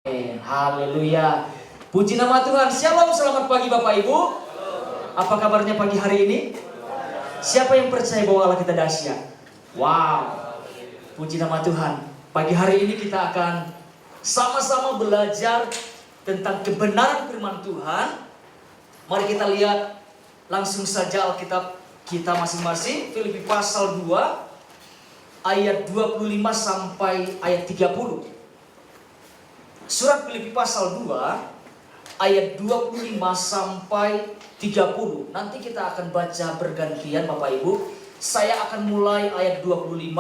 Haleluya. Puji nama Tuhan. Shalom, selamat pagi Bapak Ibu. Apa kabarnya pagi hari ini? Siapa yang percaya bahwa Allah kita dahsyat? Wow. Puji nama Tuhan. Pagi hari ini kita akan sama-sama belajar tentang kebenaran firman Tuhan. Mari kita lihat langsung saja Alkitab kita masing-masing. Filipi pasal 2 ayat 25 sampai ayat 30. Surat Filipi pasal 2 ayat 25 sampai 30. Nanti kita akan baca bergantian Bapak Ibu. Saya akan mulai ayat 25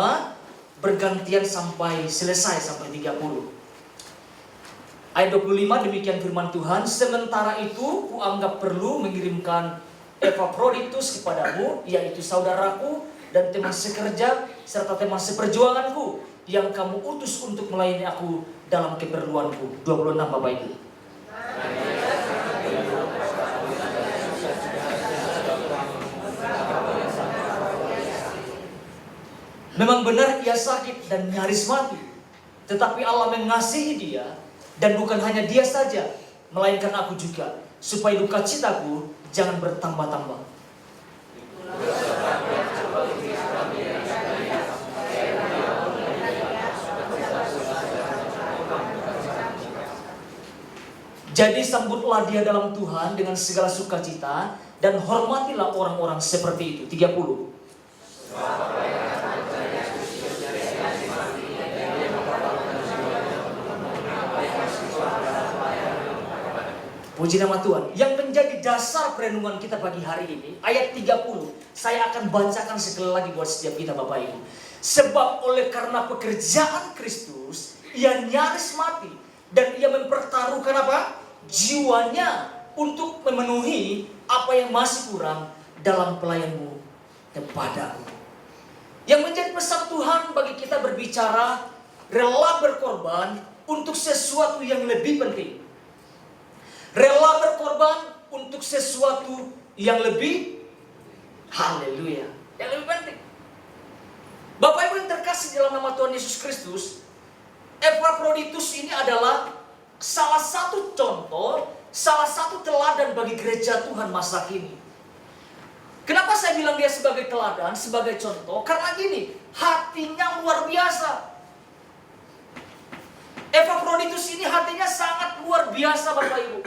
bergantian sampai selesai sampai 30. Ayat 25 demikian firman Tuhan. Sementara itu kuanggap perlu mengirimkan Epafroditus kepadamu, yaitu saudaraku dan teman sekerja serta teman seperjuanganku yang kamu utus untuk melayani aku dalam keperluanku. 26 Bapak Ibu. Memang benar ia sakit dan nyaris mati, tetapi Allah mengasihi dia, dan bukan hanya dia saja, melainkan aku juga, supaya duka citaku jangan bertambah-tambah. Jadi sambutlah dia dalam Tuhan dengan segala sukacita, dan hormatilah orang-orang seperti itu. 30. Puji nama Tuhan. Yang menjadi dasar perenungan kita pagi hari ini, ayat 30. Saya akan bacakan sekali lagi buat setiap kita Bapak Ibu. Sebab oleh karena pekerjaan Kristus, ia nyaris mati, dan ia mempertaruhkan apa? Jiwanya untuk memenuhi apa yang masih kurang dalam pelayanmu kepadaku. Yang menjadi pesan Tuhan bagi kita berbicara, rela berkorban untuk sesuatu yang lebih penting. Rela berkorban untuk sesuatu yang lebih, haleluya, yang lebih penting. Bapak Ibu yang terkasih dalam nama Tuhan Yesus Kristus, Epafroditus ini adalah salah satu contoh, salah satu teladan bagi gereja Tuhan masa kini. Kenapa saya bilang dia sebagai teladan, sebagai contoh? Karena gini, hatinya luar biasa. Epafroditus ini hatinya sangat luar biasa Bapak Ibu.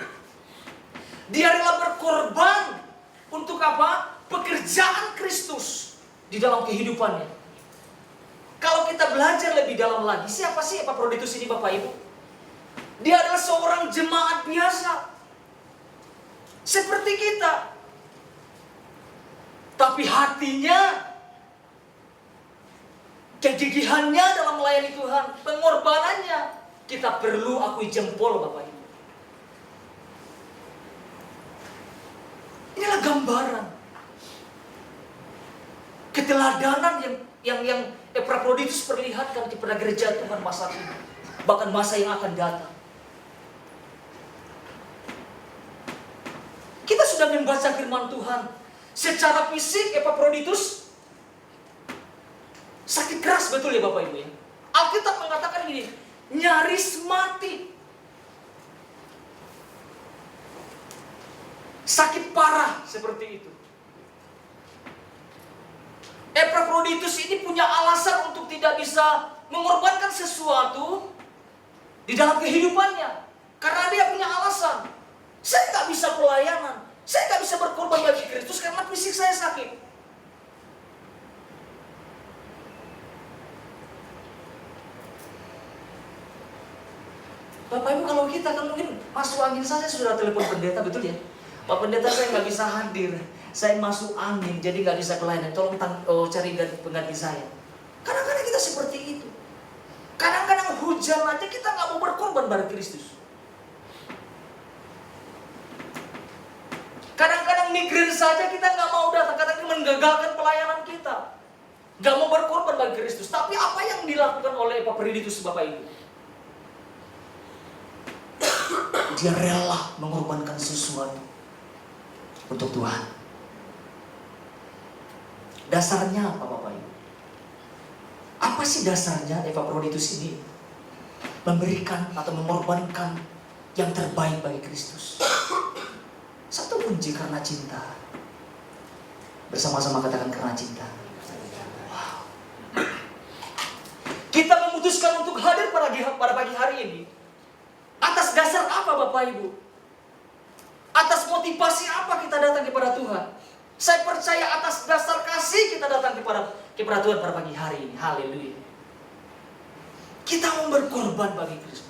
Dia rela berkorban untuk apa? Pekerjaan Kristus di dalam kehidupannya. Kalau kita belajar lebih dalam lagi, siapa sih Epafroditus ini Bapak Ibu? Dia adalah seorang jemaat biasa, seperti kita. Tapi hatinya, kegigihannya dalam melayani Tuhan, pengorbanannya, kita perlu akui jempol Bapak Ibu. Inilah gambaran keteladanan yang Epafroditus perlihatkan kepada gereja Tuhan masa ini, bahkan masa yang akan datang. Kita sudah membaca firman Tuhan. Secara fisik Epafroditus sakit keras, betul ya Bapak Ibu ya. Alkitab mengatakan gini, nyaris mati. Sakit parah seperti itu. Epafroditus ini punya alasan untuk tidak bisa mengorbankan sesuatu di dalam kehidupannya. Karena dia punya alasan. Saya tak bisa pelayanan, saya tak bisa berkorban bagi Kristus karena fisik saya sakit. Bapak Ibu, kalau kita kan mungkin masuk angin saja sudah telepon pendeta, betul ya? Pak pendeta, saya nggak bisa hadir, saya masuk angin jadi nggak bisa pelayanan, tolong cari pengganti saya. Kadang-kadang kita seperti itu. Kadang-kadang hujan aja kita nggak mau berkorban bagi Kristus. Kadang-kadang migran saja kita nggak mau datang, kadang-kadang menggagalkan pelayanan kita, nggak mau berkorban bagi Kristus. Tapi apa yang dilakukan oleh Epafroditus Bapak Ibu? Dia rela mengorbankan sesuatu untuk Tuhan. Dasarnya apa Bapak Ibu? Apa sih dasarnya Epafroditus ini? memberikan atau mengorbankan yang terbaik bagi Kristus. Satu kunci karena cinta. Bersama-sama katakan karena cinta. Wow. Kita memutuskan untuk hadir pada pagi hari ini atas dasar apa Bapak Ibu? Atas motivasi apa kita datang kepada Tuhan? Saya percaya atas dasar kasih kita datang kepada Tuhan pada pagi hari ini. Haleluya. Kita mau berkorban bagi Kristus.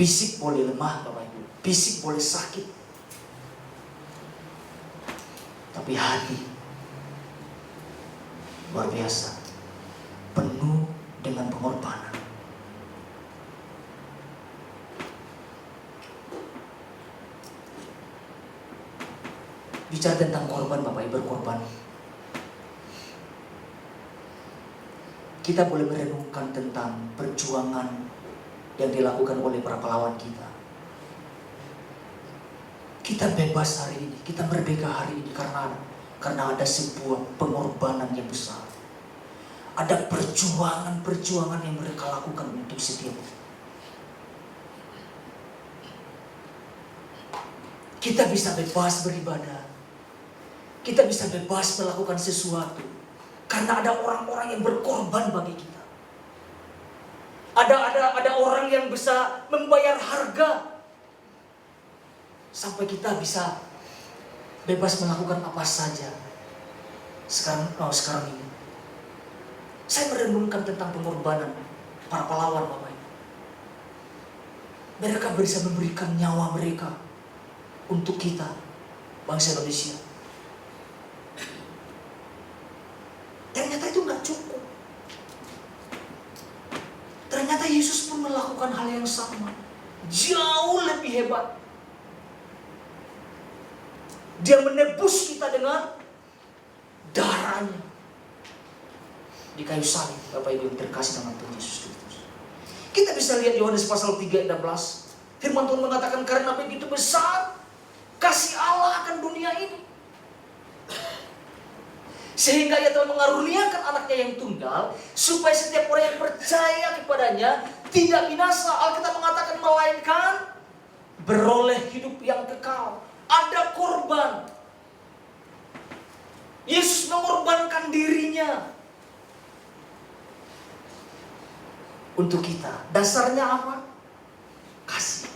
Fisik boleh lemah Bapak Ibu, fisik boleh sakit, tapi hati luar biasa, penuh dengan pengorbanan. Bicara tentang korban Bapak Ibu, berkorban, kita boleh merenungkan tentang perjuangan yang dilakukan oleh para pahlawan kita. Kita bebas hari ini, kita merdeka hari ini karena ada sebuah pengorbanan yang besar. Ada perjuangan yang mereka lakukan untuk setiap. Kita bisa bebas beribadah. Kita bisa bebas melakukan sesuatu karena ada orang-orang yang berkorban bagi kita. Ada orang yang bisa membayar harga sampai kita bisa bebas melakukan apa saja. Sekarang ini saya merenungkan tentang pengorbanan para pahlawan Bapak Ibu. Mereka bisa memberikan nyawa mereka untuk kita, bangsa Indonesia. Ternyata itu nggak cukup. Ternyata Yesus pun melakukan hal yang sama, jauh lebih hebat. Dia menebus kita dengan darahnya di kayu salib, Bapak Ibu yang terkasih dalam Tuhan Yesus Kristus. Kita bisa lihat Yohanes pasal 3 ayat 16. Firman Tuhan mengatakan karena begitu besar kasih Allah akan dunia ini, sehingga ia telah mengaruniakan anaknya yang tunggal, supaya setiap orang yang percaya kepadanya tidak binasa, Alkitab mengatakan, melainkan beroleh hidup yang kekal. Ada korban. Yesus mengorbankan dirinya untuk kita. Dasarnya apa? Kasih.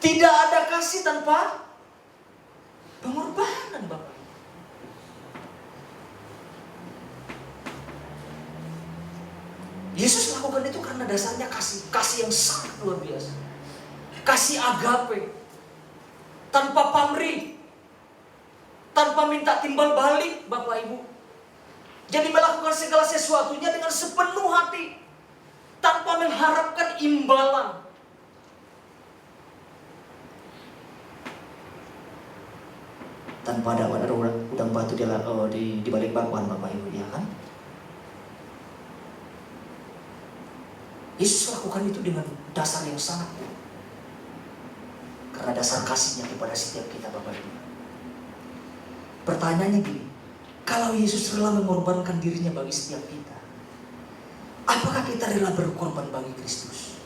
Tidak ada kasih tanpa pengorbanan Bapak. Yesus melakukan itu karena dasarnya kasih. Kasih yang sangat luar biasa. Kasih agape. Tanpa pamrih. Tanpa minta timbal balik Bapak Ibu. Jadi melakukan segala sesuatunya dengan sepenuh hati. Tanpa mengharapkan imbalan. Tanpa ada udang batu di balik bakwan Bapak Ibu, ya kan? Yesus lakukan itu dengan dasar yang sangat kuat. Karena dasar kasihnya kepada setiap kita Bapak Ibu. Pertanyaannya gini, kalau Yesus rela mengorbankan dirinya bagi setiap kita, apakah kita rela berkorban bagi Kristus?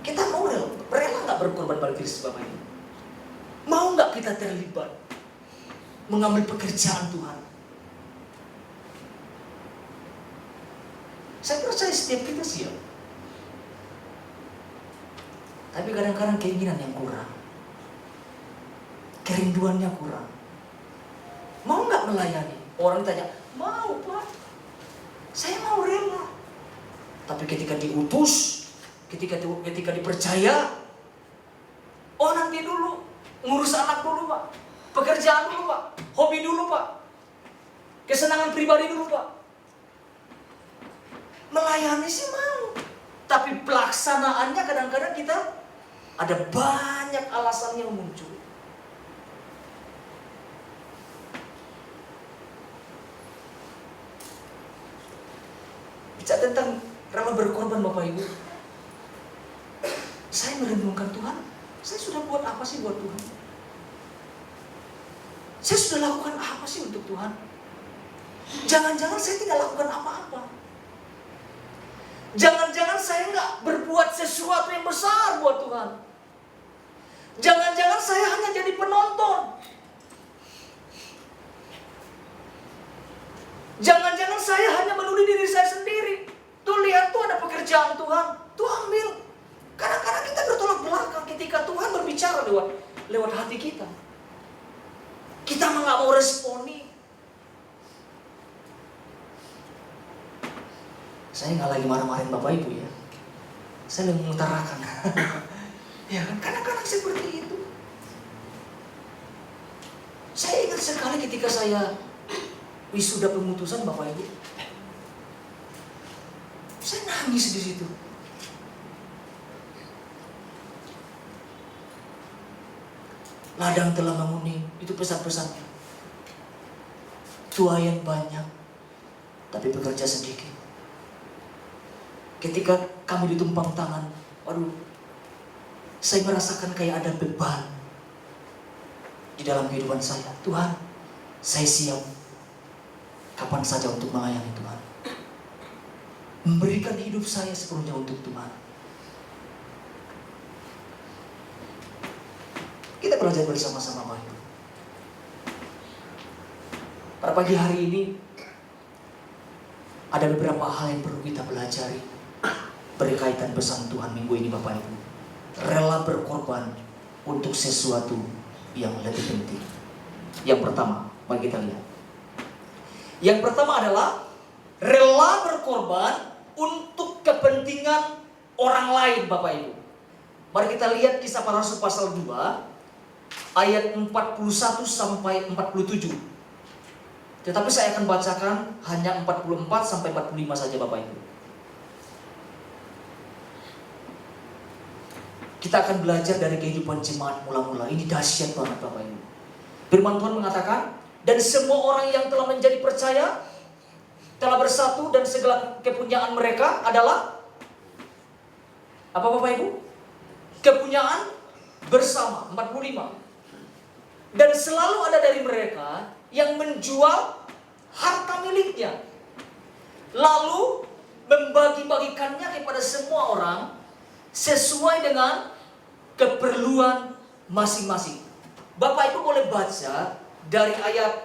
Kita mau rela nggak berkorban bagi Kristus Bapak Ibu? Mau nggak kita terlibat mengambil pekerjaan Tuhan? Saya percaya setiap kita siap. Tapi kadang-kadang keinginan yang kurang, kerinduannya kurang. Mau nggak melayani? Orang tanya, mau Pak, saya mau rela. Tapi ketika diutus, ketika dipercaya, oh nanti dulu, ngurus anak dulu Pak, pekerjaan dulu Pak, hobi dulu Pak, kesenangan pribadi dulu Pak. Melayani sih mau, tapi pelaksanaannya kadang-kadang kita ada banyak alasan yang muncul. Bicara tentang rela berkorban Bapak Ibu, saya merenungkan Tuhan, saya sudah buat apa sih buat Saya sudah lakukan apa sih untuk Tuhan? Jangan-jangan saya tidak lakukan apa-apa. Jangan-jangan saya nggak berbuat sesuatu yang besar buat Tuhan. Jangan-jangan saya hanya jadi penonton. Jangan-jangan saya hanya menuding diri saya sendiri. Tuh lihat tuh ada pekerjaan Tuhan, tuh ambil. Kadang-kadang kita bertolak belakang ketika Tuhan berbicara lewat hati kita. Kita nggak mau responi. Saya nggak lagi marah-marahin Bapak Ibu ya. Saya lagi mengutarakan. Ya kan, kadang-kadang seperti itu. Saya ingat sekali ketika saya wisuda pemutusan Bapak Ibu. Saya nangis di situ. Ladang telah menguning, itu pesan-pesannya. Tuayan banyak, tapi bekerja sedikit. Ketika kami ditumpang tangan, waduh, saya merasakan kayak ada beban di dalam kehidupan saya. Tuhan, saya siap kapan saja untuk melayani Tuhan. Memberikan hidup saya sepenuhnya untuk Tuhan. Kita belajar bersama-sama Bapak Ibu. Pada pagi hari ini ada beberapa hal yang perlu kita pelajari berkaitan pesan Tuhan minggu ini Bapak Ibu. Rela berkorban untuk sesuatu yang lebih penting. Yang pertama, mari kita lihat. Yang pertama adalah rela berkorban untuk kepentingan orang lain Bapak Ibu. Mari kita lihat Kisah Para Rasul pasal 2 ayat 41 sampai 47. Tetapi saya akan bacakan hanya 44 sampai 45 saja Bapak Ibu. Kita akan belajar dari kehidupan jemaat mula-mula. Ini dahsyat banget Bapak Ibu. Firman Tuhan mengatakan, dan semua orang yang telah menjadi percaya telah bersatu dan segala kepunyaan mereka adalah apa Bapak Ibu? Kepunyaan bersama. 45. Dan selalu ada dari mereka yang menjual harta miliknya, lalu membagi-bagikannya kepada semua orang sesuai dengan keperluan masing-masing. Bapak Ibu boleh baca dari ayat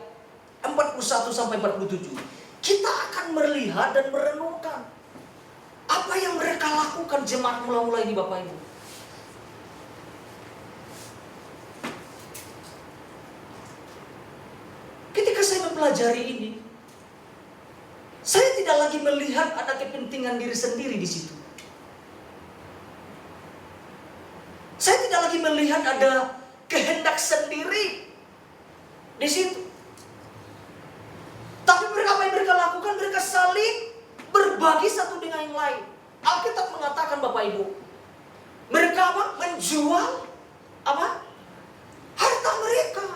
41 sampai 47. Kita akan melihat dan merenungkan apa yang mereka lakukan jemaat mula-mula ini Bapak Ibu. Ketika saya mempelajari ini, saya tidak lagi melihat ada kepentingan diri sendiri di situ. Saya tidak lagi melihat ada kehendak sendiri di situ. Tapi mereka apa yang mereka lakukan? Mereka saling berbagi satu dengan yang lain. Alkitab mengatakan Bapak Ibu, mereka apa? Menjual apa? Harta mereka.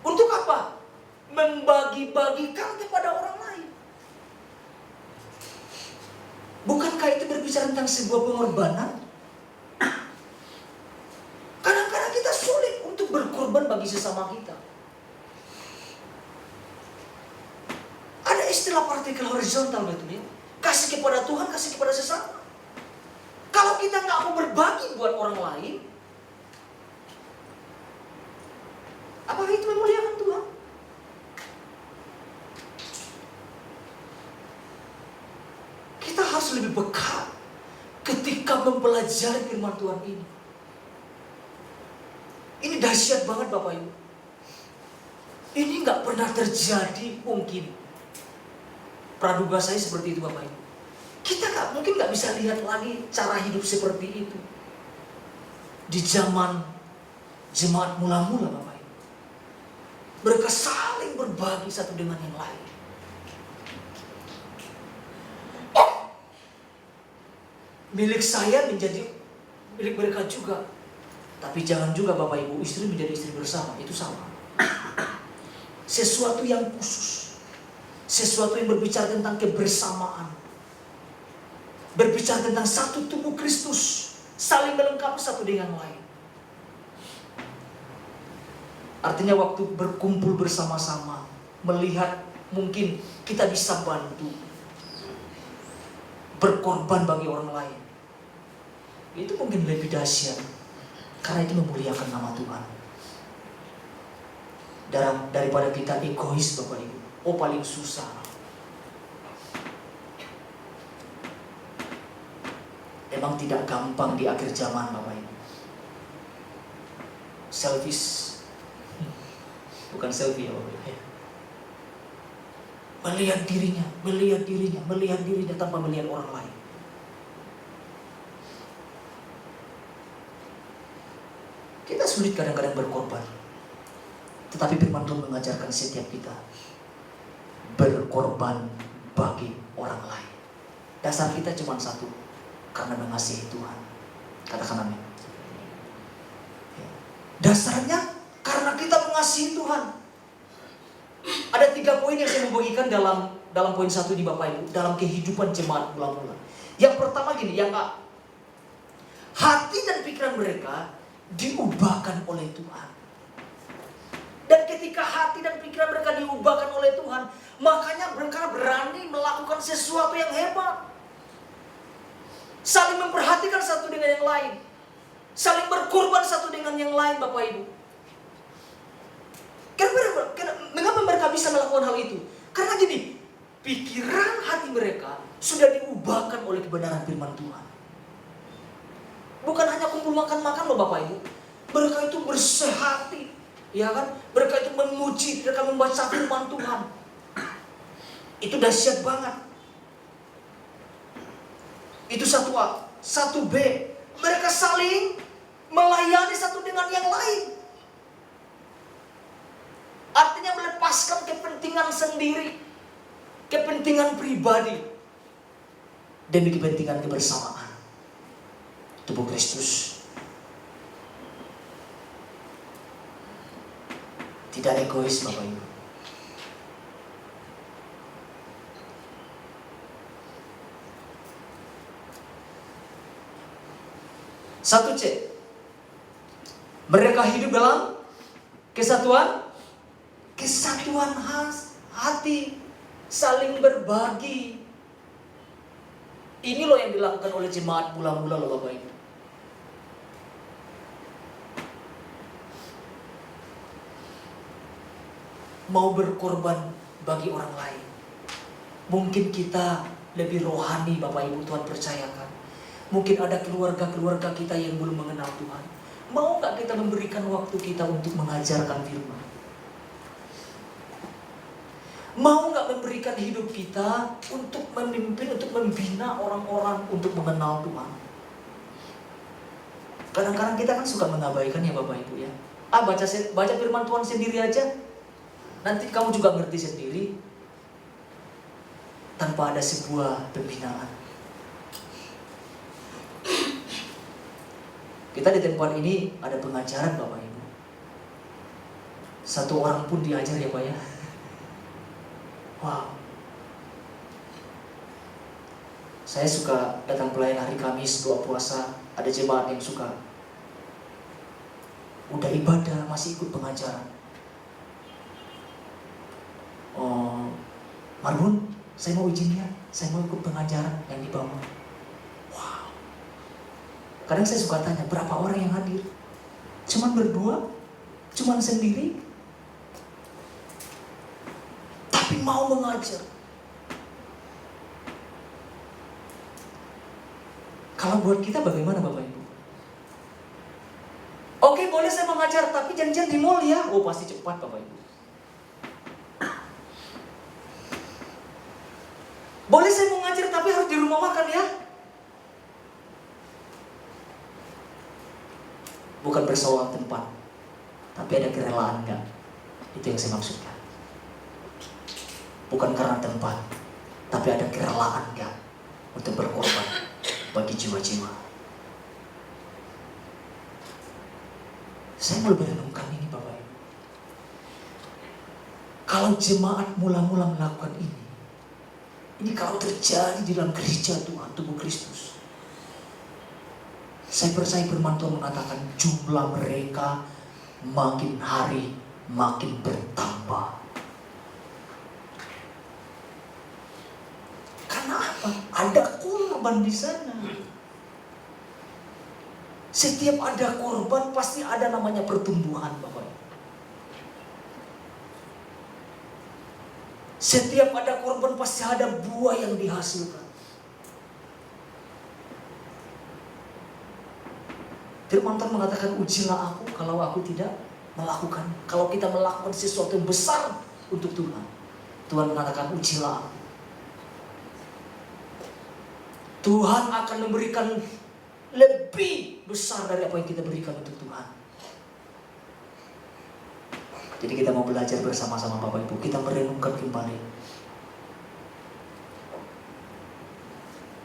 Untuk apa? Membagi-bagikan kepada orang lain. Bukankah itu berbicara tentang sebuah pengorbanan? Kadang-kadang kita sulit untuk berkorban bagi sesama kita. Ada istilah partikel horizontal betul ya. Kasih kepada Tuhan, kasih kepada sesama. Kalau kita nggak mau berbagi buat orang lain, apakah itu memuliakan Tuhan? Kita harus lebih peka ketika mempelajari firman Tuhan ini. Ini dahsyat banget Bapak Ibu. Ini nggak pernah terjadi mungkin. Praduga saya seperti itu Bapak Ibu. Kita mungkin nggak bisa lihat lagi cara hidup seperti itu di zaman jemaat mula-mula Bapak Ibu. Mereka saling berbagi satu dengan yang lain. Milik saya menjadi milik mereka juga. Tapi jangan juga Bapak Ibu, istri menjadi istri bersama, itu sama. Sesuatu yang khusus. Sesuatu yang berbicara tentang kebersamaan. Berbicara tentang satu tubuh Kristus. Saling melengkapi satu dengan lain. Artinya waktu berkumpul bersama-sama, melihat mungkin kita bisa bantu, berkorban bagi orang lain. Itu mungkin lebih dahsyat, karena itu memuliakan nama Tuhan. Daripada kita egois Bapak Ibu. Oh, paling susah. Emang tidak gampang di akhir zaman Bapak Ibu. Selfish. Bukan selfie ya Bapak Ibu. Melihat dirinya tanpa melihat orang lain. Kita sulit kadang-kadang berkorban. Tetapi firman Tuhan mengajarkan setiap kita berkorban bagi orang lain. Dasar kita cuma satu, karena mengasihi Tuhan. Katakan amin. Dasarnya karena kita mengasihi Tuhan. Ada 3 poin yang saya mau bagikan dalam poin 1 di Bapak Ibu, dalam kehidupan jemaat mula-mula. Yang pertama gini, yang A. Hati dan pikiran mereka diubahkan oleh Tuhan. Dan ketika hati dan pikiran mereka diubahkan oleh Tuhan, makanya mereka berani melakukan sesuatu yang hebat. Saling memperhatikan satu dengan yang lain. Saling berkorban satu dengan yang lain Bapak Ibu. Mengapa mereka bisa melakukan hal itu? Karena gini, pikiran hati mereka sudah diubahkan oleh kebenaran firman Tuhan. Bukan hanya kumpul makan-makan loh Bapak Ibu. Mereka itu bersehati, ya kan? Mereka itu memuji, mereka membaca firman Tuhan. Itu dahsyat banget. Itu 1A. 1B, mereka saling melayani satu dengan yang lain. Artinya melepaskan kepentingan sendiri, kepentingan pribadi, demi kepentingan kebersamaan tubuh Kristus. Tidak egois Bapak Ibu. Satu C, mereka hidup dalam kesatuan hati, saling berbagi. Ini loh yang dilakukan oleh jemaat mula-mula loh Bapak Ibu. Mau berkorban bagi orang lain. Mungkin kita lebih rohani Bapak Ibu, Tuhan percayakan. Mungkin ada keluarga-keluarga kita yang belum mengenal Tuhan. Mau gak kita memberikan waktu kita untuk mengajarkan firman? Mau gak memberikan hidup kita untuk memimpin, untuk membina orang-orang untuk mengenal Tuhan? Kadang-kadang kita kan suka mengabaikan ya Bapak Ibu ya. Baca firman Tuhan sendiri aja. Nanti kamu juga ngerti sendiri. Tanpa ada sebuah pembinaan. Kita di tempat ini ada pengajaran Bapak Ibu. 1 orang pun diajar ya Pak ya. Wow. Saya suka datang pelayan hari Kamis, doa puasa. Ada jemaat yang suka. Udah ibadah masih ikut pengajaran. Oh, Marbun, saya mau izin ya. Saya mau ikut pengajaran yang dibawa. Wow. Kadang saya suka tanya, berapa orang yang hadir? Cuman berdua? Cuman sendiri? Tapi mau mengajar. Kalau buat kita bagaimana Bapak Ibu? Oke, boleh saya mengajar, tapi janjian di mall ya. Oh, pasti cepat Bapak Ibu. Boleh saya mengajar, tapi harus di rumah makan ya. Bukan bersoal tempat, tapi ada kerelaan enggak? Itu yang saya maksudkan. Bukan karena tempat, tapi ada kerelaan enggak untuk berkorban bagi jiwa-jiwa. Saya mau berenungkan ini Bapak Ibu. Kalau jemaat mula-mula melakukan ini kalau terjadi di dalam gereja Tuhan, tubuh Kristus, saya percaya firman Tuhan mengatakan jumlah mereka makin hari makin bertambah. Karena apa? Ada korban di sana. Setiap ada korban pasti ada namanya pertumbuhan, Bapak. Setiap ada korban pasti ada buah yang dihasilkan. Firman Tuhan mengatakan, ujilah aku kalau aku tidak melakukan. Kalau kita melakukan sesuatu yang besar untuk Tuhan, Tuhan mengatakan, ujilah aku. Tuhan akan memberikan lebih besar dari apa yang kita berikan untuk Tuhan. Jadi kita mau belajar bersama-sama Bapak Ibu. Kita merenungkan kembali.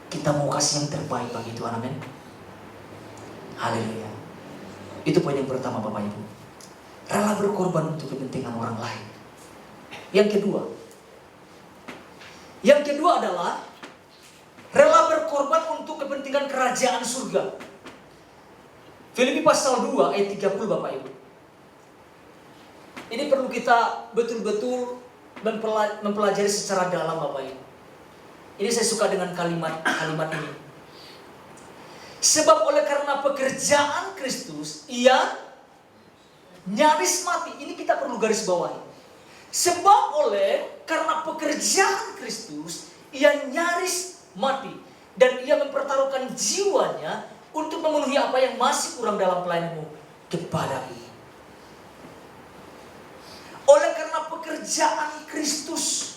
Kita mau kasih yang terbaik bagi Tuhan, amin. Haleluya. Itu poin yang pertama Bapak Ibu. Rela berkorban untuk kepentingan orang lain. Yang kedua adalah rela berkorban untuk kepentingan kerajaan surga. Filipi pasal 2 ayat 30 Bapak Ibu. Ini perlu kita betul-betul mempelajari secara dalam Bapak Ibu. Ini saya suka dengan kalimat ini. Sebab oleh karena pekerjaan Kristus, ia nyaris mati. Ini kita perlu garis bawahi. Sebab oleh karena pekerjaan Kristus, ia nyaris mati. Dan ia mempertaruhkan jiwanya untuk memenuhi apa yang masih kurang dalam pelayananmu kepadaku. Oleh karena pekerjaan Kristus.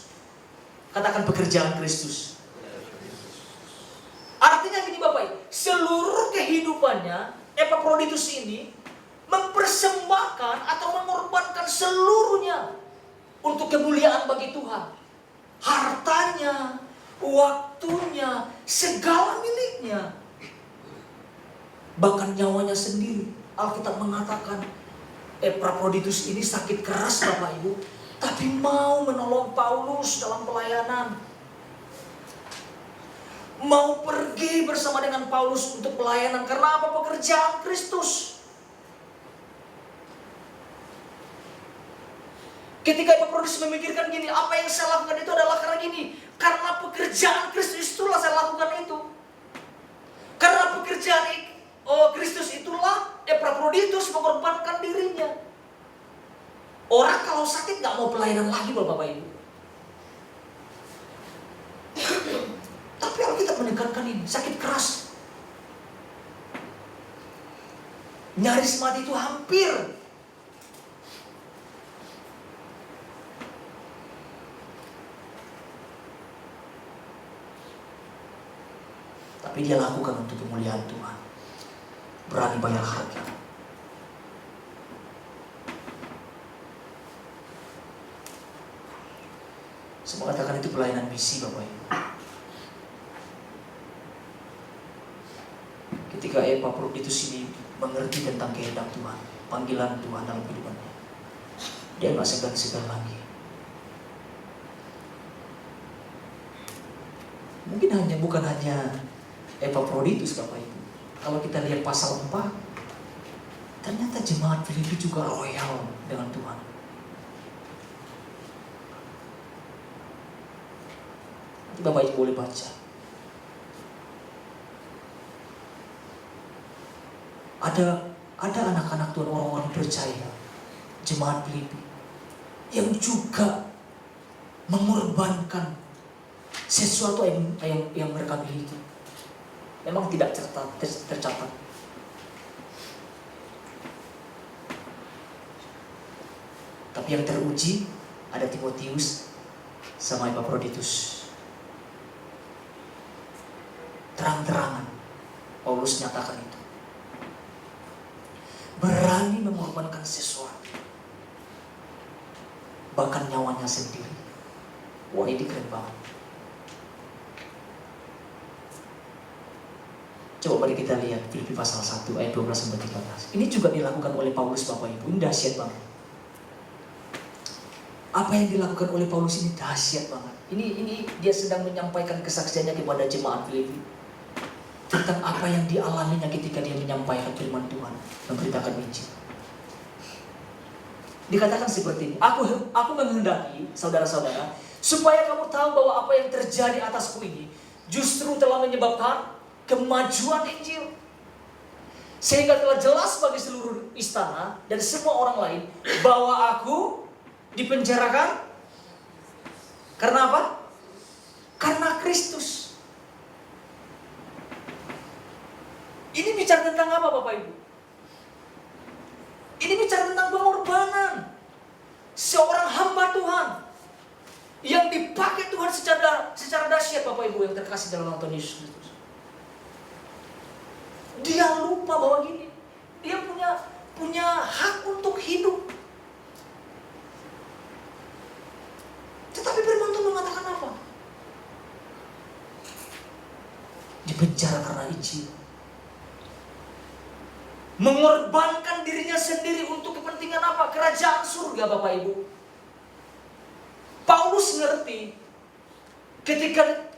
Katakan pekerjaan Kristus. Artinya gini Bapak Ibu, seluruh kehidupannya Epaphroditus ini mempersembahkan atau mengorbankan seluruhnya untuk kemuliaan bagi Tuhan. Hartanya, waktunya, segala miliknya. Bahkan nyawanya sendiri. Alkitab mengatakan Epaphroditus ini sakit keras Bapak Ibu, tapi mau menolong Paulus dalam pelayanan. Mau pergi bersama dengan Paulus untuk pelayanan. Karena apa? Pekerjaan Kristus. Ketika Epaphroditus memikirkan gini, apa yang saya lakukan itu adalah karena gini. Karena pekerjaan Kristus itulah saya lakukan itu. Karena pekerjaan Kristus itulah Epaphroditus mengorbankan dirinya. Orang kalau sakit gak mau pelayanan lagi Bapak Ibu. Tapi Alkitab menekankan ini, sakit keras. Nyaris mati itu hampir. Tapi dia lakukan untuk kemuliaan Tuhan. Berani bayar harga. Saya mengatakan itu pelayanan misi Bapak Ibu. Ketika Epaphroditus ini mengerti tentang kehendak Tuhan, panggilan Tuhan dalam kehidupannya, dia nggak segan-segan lagi. Mungkin bukan hanya Epaphroditus Bapak Ibu. Kalau kita lihat pasal 4, ternyata jemaat Filipi juga loyal dengan Tuhan. Nanti Bapak Ibu boleh baca. Ada anak-anak Tuhan, orang-orang percaya, jemaat Filipi, yang juga mengorbankan sesuatu yang mereka miliki. Memang tidak tercatat. Tapi yang teruji ada Timotius sama Epaphroditus. Terang-terangan Paulus nyatakan itu. Berani mengorbankan sesuatu, bahkan nyawanya sendiri. Wah, ini keren banget. Coba mari kita lihat Filipi pasal 1 ayat 12-13. Ini juga dilakukan oleh Paulus Bapak Ibu. Ini dahsyat banget. Apa yang dilakukan oleh Paulus ini dahsyat banget. Ini dia sedang menyampaikan kesaksiannya kepada jemaat Filipi tentang apa yang dialaminya ketika dia menyampaikan firman Tuhan, memberitakan Injil. Dikatakan seperti ini, aku menghendaki saudara-saudara supaya kamu tahu bahwa apa yang terjadi atasku ini justru telah menyebabkan kemajuan Injil. Sehingga telah jelas bagi seluruh istana dan semua orang lain bahwa aku dipenjarakan karena apa? Karena Kristus. Ini bicara tentang apa Bapak Ibu? Ini bicara tentang pengorbanan seorang hamba Tuhan yang dipakai Tuhan secara dahsyat Bapak Ibu yang terkasih dalam Tuhan Yesus Kristus. Dia lupa bahwa gini, dia punya hak untuk hidup. Tetapi firman Tuhan mengatakan apa? Dipenjara karena Injil. Mengorbankan dirinya sendiri untuk kepentingan apa? Kerajaan surga Bapak Ibu. Paulus ngerti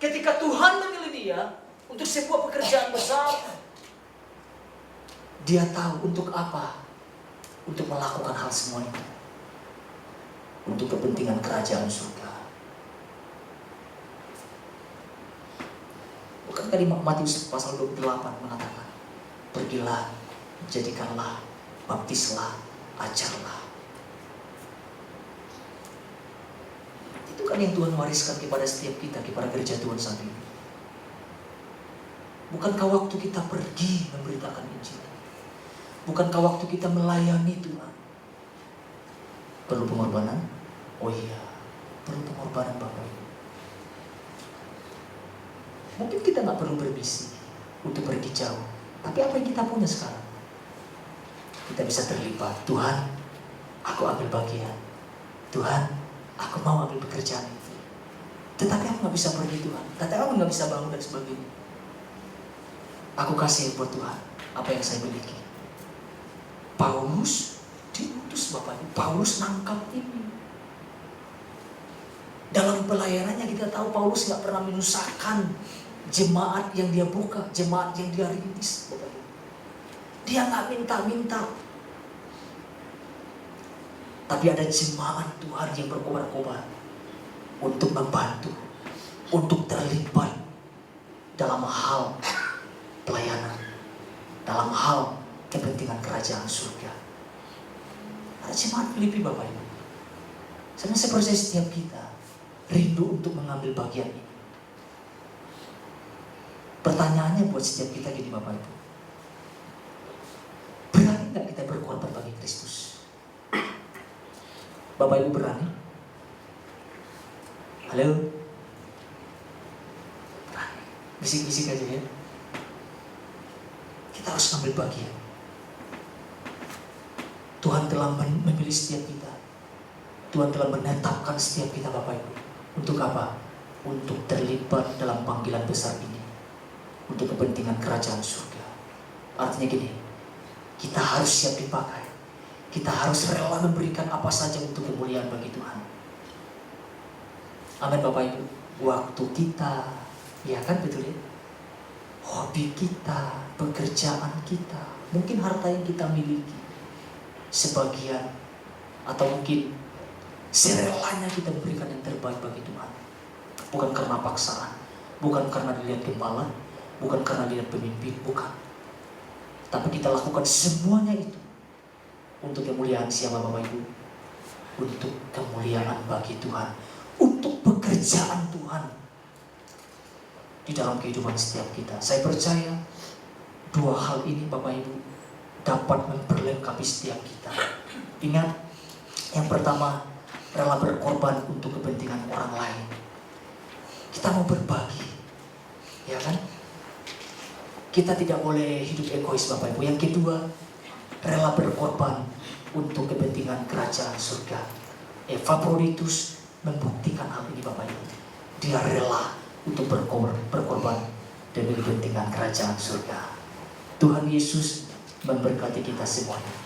ketika Tuhan memilih dia untuk sebuah pekerjaan besar, dia tahu untuk apa? Untuk melakukan hal semua itu. Untuk kepentingan kerajaan surga. Bukankah di Matius pasal 28 mengatakan, pergilah, jadikanlah, baptislah, ajarlah. Itu kan yang Tuhan wariskan kepada setiap kita, kepada gereja Tuhan saat ini. Bukankah waktu kita pergi memberitakan Injil? Bukankah waktu kita melayani Tuhan? Perlu pengorbanan? Oh iya, perlu pengorbanan Bapak Ibu. Mungkin kita nggak perlu bermisi untuk pergi jauh. Tapi apa yang kita punya sekarang? Kita bisa terlibat. Tuhan, aku ambil bagian. Tuhan, aku mau ambil pekerjaan itu. Tetapi aku nggak bisa pergi Tuhan. Tetapi aku nggak bisa bangun dan sebagainya. Aku kasih buat Tuhan apa yang saya miliki. Paulus diutus Bapak Ibu. Paulus nangkap ini. Dalam pelayanannya kita tahu Paulus nggak pernah menyusahkan jemaat yang dia buka, jemaat yang dia rintis, Bapak Ibu. Dia nggak minta-minta. Tapi ada jemaat Tuhan yang berkobar-kobar untuk membantu, untuk terlibat dalam hal pelayanan, dalam hal kepentingan kerajaan surga. Ada jemaat Filipi Bapak Ibu. Saya percaya setiap kita rindu untuk mengambil bagian ini. Pertanyaannya buat setiap kita gini Bapak Ibu. Berani nggak kita berkorban bagi Kristus? Bapak Ibu berani? Halo? Berani. Bisik-bisik aja ya. Kita harus ambil bagian. Tuhan telah memilih setiap kita. Tuhan telah menetapkan setiap kita Bapak Ibu. Untuk apa? Untuk terlibat dalam panggilan besar ini. Untuk kepentingan kerajaan surga. Artinya gini, kita harus siap dipakai. Kita harus rela memberikan apa saja untuk kemuliaan bagi Tuhan. Amin Bapak Ibu. Waktu kita, ya kan betul ya? Hobi kita, pekerjaan kita, mungkin harta yang kita miliki, sebagian atau mungkin serelanya kita berikan yang terbaik bagi Tuhan. Bukan karena paksaan, bukan karena dilihat gembala, bukan karena dilihat pemimpin, bukan. Tapi kita lakukan semuanya itu untuk kemuliaan siapa Bapak Ibu? Untuk kemuliaan bagi Tuhan, untuk pekerjaan Tuhan di dalam kehidupan setiap kita. Saya percaya dua hal ini Bapak Ibu dapat memperlengkapi setiap kita. Ingat, yang pertama, rela berkorban untuk kepentingan orang lain. Kita mau berbagi, ya kan? Kita tidak boleh hidup egois Bapak Ibu. Yang kedua, rela berkorban untuk kepentingan kerajaan surga. Epaphroditus membuktikan hal ini Bapak Ibu. Dia rela untuk berkorban demi kepentingan kerajaan surga. Tuhan Yesus memberkati kita semuanya.